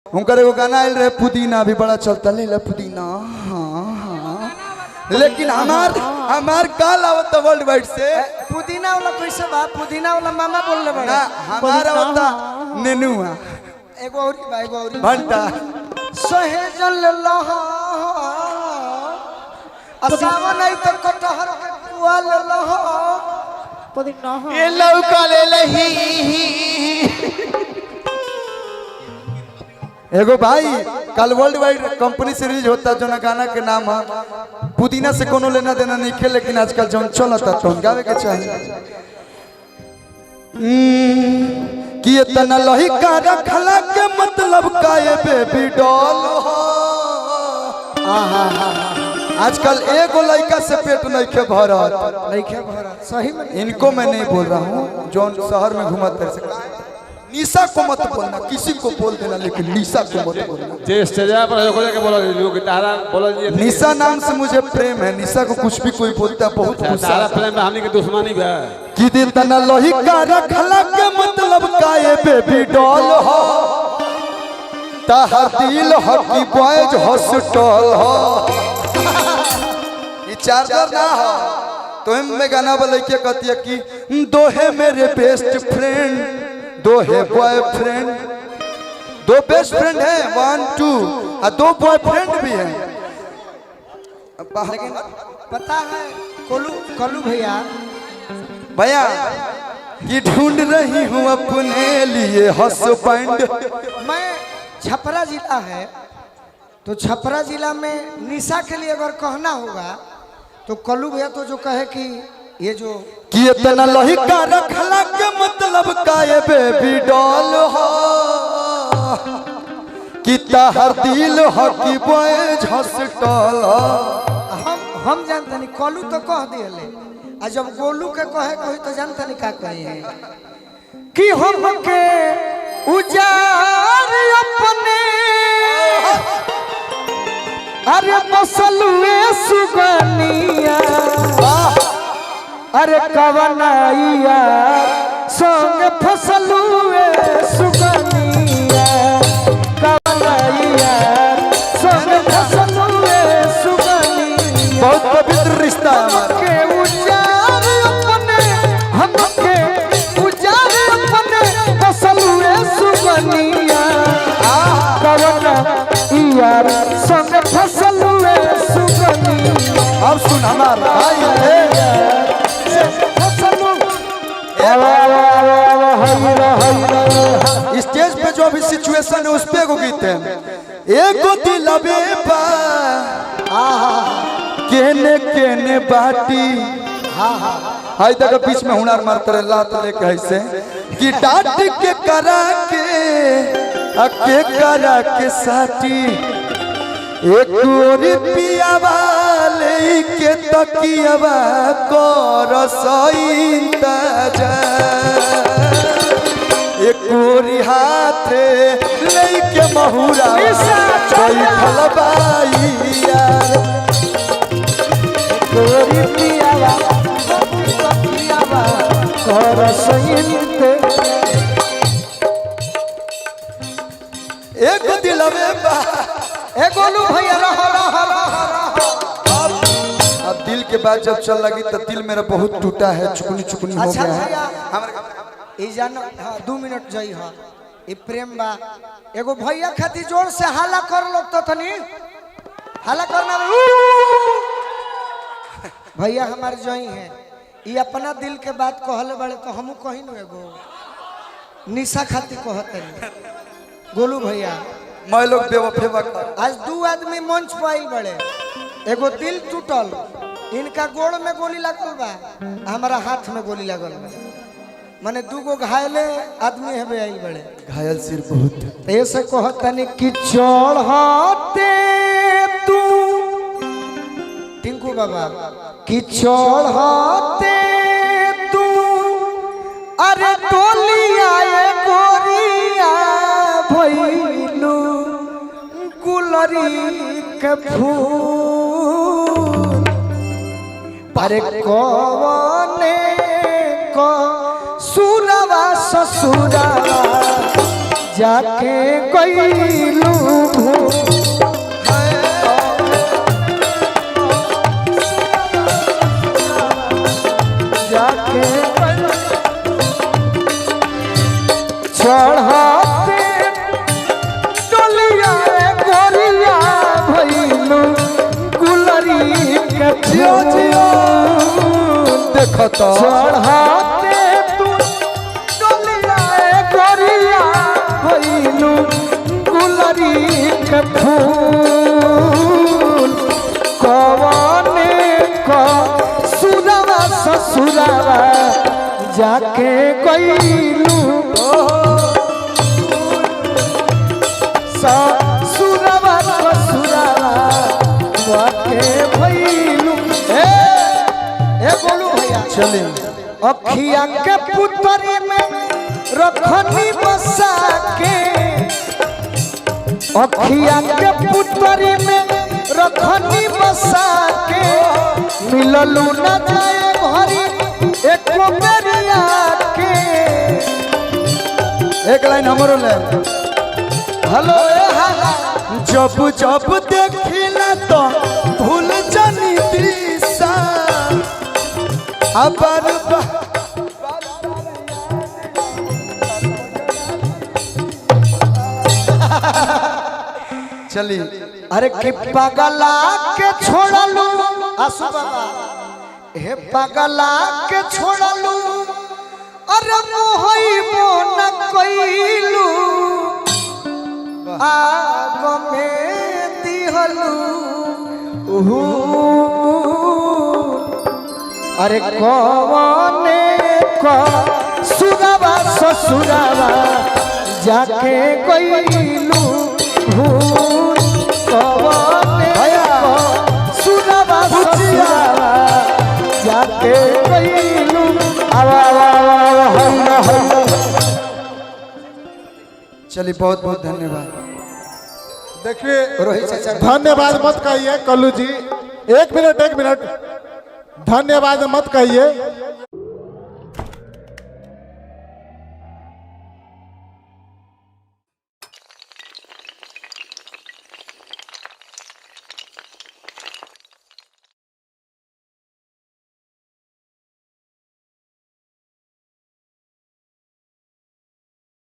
उनका एगो गाना आयल रहे पुदीना भी बड़ा चलता ले पुदीना। हाँ हाँ लेकिन हमार काल आवता वर्ल्ड वाइड से पुदीना वाला कैसे बा? पुदीना वाला मामा बोल रहे ना हमारा आवता नेनुआ एगो और बा एगो और भंटा सहेजल लहा असावा नहीं तो कटहर के पुआ ले लहा पुदीना ये लौका ले लही। एगो भाई कल वर्ल्ड वाइड कंपनी से रिलीज होता जो ना गाना के नाम है पुदीना से कोनो लेना देना नहीं खे, लेकिन आजकल जो चलता तो गावे के चाहिए कि इतना लही का रखला के मतलब का ये बेबी डॉल हो। आजकल एगो लड़का से पेट नहीं खे भरत सही में इनको मैं नहीं बोल रहा हूँ जो शहर में घुमाते से निशा को मत बोलना, किसी को बोल देना लेकिन निशा को मत बोलना। जे स्टेज पर जो के बोला जो गिटारा बोला जी निशा नाम से मुझे प्रेम है, निशा को कुछ भी कोई बोलता है बहुत गुस्सा सारा प्रेम में हमनी के दुश्मनी बा कि दिल तना लोही का रखला के मतलब का ये बेबी डॉल हो ताहा दिल हो कि बॉयज हॉस्टल हो। ये चार्जर ना हो तो मैं गाना बोले के कहती है कि दो है मेरे बेस्ट फ्रेंड, दो है बॉयफ्रेंड, दो बेस्ट फ्रेंड है 1 2 और 2 बॉयफ्रेंड भी हैं। लेकिन पता है कोलू भैया कि ढूंढ रही हूँ अपने लिए हस्बैंड। मैं छपरा जिला है तो छपरा जिला में निशा के लिए अगर कहना होगा तो कोलू भैया तो जो कहे कि ये जो कि इतना लोही का रखला के मतलब का ये बेबी डॉल हो कि ताहर दिल हो कि बॉयज हॉस्टल हो। हम जानते नहीं कोलू तो कह दिए आ जब गोलू के कहे कोई तो जानते नहीं का कहे हैं कि हम के उजार अपने अरे बसलुए सुगनिया अरे कवनाइया संग फसलुए सुगनिया कवनाइया संग फसलुए सुगनिया। बहुत पवित्र रिश्ता है हमारा। के उजार अपने हम के उजार अपने फसलुए सुगनिया कवनाइया संग फसलुए सुगनिया। अब सुन हमारा भाई स्टेज पे जो भी सिचुएशन है उस पे को गीत है एको दिलबे बा केने केने बाटी हाय तक बीच में हुनर मारते रहे लात लेके ऐसे कि डांट के करा के साटी एक और पियावा लेके तकियावा कर सईंता एक और हाथे लेके महुरा बैठल बाईया एक और पियावा तकियावा कर सईंते एक दिलवे बा ए गोलू भैया रहा अब दिल के बाद जब चल लगी तो दिल मेरा बहुत टूटा है, चुकनी चुकनी हो अच्छा गया है। ई जानो हां 2 मिनट जई हां ई प्रेम बा एगो भैया खाती जोर से हाला कर लो तो तनी हाला करना भैया हमार जई है ई अपना दिल के बात कहले बड़े तो हमहू कहि न एगो निशा खाती कहते गोलू भैया मैं लोग बेवफा आज 2 आदमी मंच पर आइल बड़े एगो दिल टूटल इनका गोड़ में गोली लगल बा हमारा हाथ में गोली लगल बा माने 2 गो घायले आदमी हबे आइल बड़े घायल सिर बहुत ऐसे कहतनी कि चढ़ते तू टिंकू बाबा कि चढ़ते तू अरे टोलिया गोरिया भइलू गुलरी के फूल अरे कौने को सुरवा ससुरवा जाके गईलू जाके चढ़ाते डोलिया गोरिया भइलू गुलरी के जियो जियो देखता चढ़ाते तू डोलिया गोरिया भइलू गुलरी के फूल कवने का सुरवा ससुरवा जाके गईलू ससुरवा ससुरवा जाके भइलू ए बोलू भैया चलिए अखिया के पुतरी में रखनी बसा के अखिया के पुतरी में रखनी बसा के मिललू न जाए भरी एक बेरिया के एक लाइन हमरो ले हेलो जब जब देखिला तो भूल जानी दिशा अबर चलिए अरे कि पगला के छोड़लू आसू बाबा हे पगला के छोड़लू अरे मोहइबो न कइलू आग में दिहलू अरे कवने का सुरवा ससुरवा जाके गईलू कवने का सुरवा ससुरवा जाके गईलू चलिए बहुत बहुत धन्यवाद देखिए रोहित चाचा धन्यवाद मत कहिए कल्लू जी, एक मिनट धन्यवाद मत कहिए।